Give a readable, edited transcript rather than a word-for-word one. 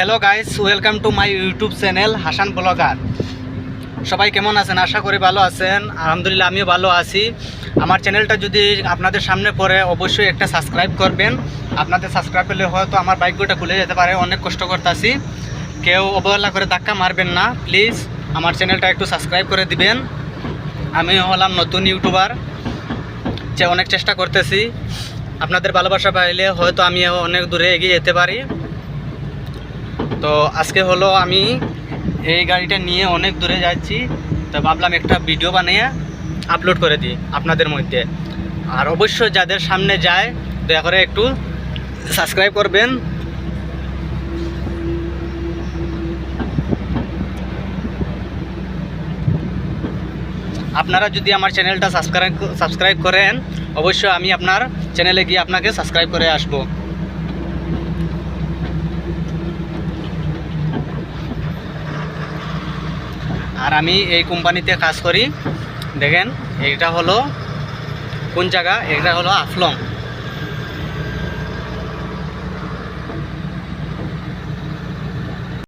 Hello guys, welcome to my YouTube channel Hasan blogger. সবাই কেমন আছেন? আশা করি ভালো আছেন। আলহামদুলিল্লাহ আমিও ভালো আছি। আমার চ্যানেলটা যদি আপনাদের সামনে পড়ে অবশ্যই একটা সাবস্ক্রাইব করবেন। আপনাদের সাবস্ক্রাইব করলে হয়তো আমার বাইকটা খুলে যেতে পারে। অনেক কষ্ট করতেছি, কেউ অবহেলা করে ধাক্কা মারবেন না প্লিজ। আমার চ্যানেলটা একটু সাবস্ক্রাইব করে দিবেন। আমি হলাম নতুন ইউটিউবার, যে অনেক চেষ্টা করতেছি। আপনাদের ভালোবাসা পাইলে হয়তো আমি অনেক দূরে এগিয়ে যেতে পারি। তো আজকে হলো আমি এই গাড়িটা নিয়ে অনেক দূরে যাচ্ছি, তো ভাবলাম একটা ভিডিও বানিয়ে আপলোড করে দিই আপনাদের মধ্যে। আর অবশ্যই যাদের সামনে যায় দয়া করে একটু সাবস্ক্রাইব করবেন। আপনারা যদি আমার চ্যানেলটা সাবস্ক্রাইব করেন অবশ্যই আমি আপনার চ্যানেলে গিয়ে আপনাকে সাবস্ক্রাইব করে আসব। আর আমি এই কোম্পানিতে কাজ করি। দেখেন এটা হলো কোন জায়গা, এটা হলো আফলং।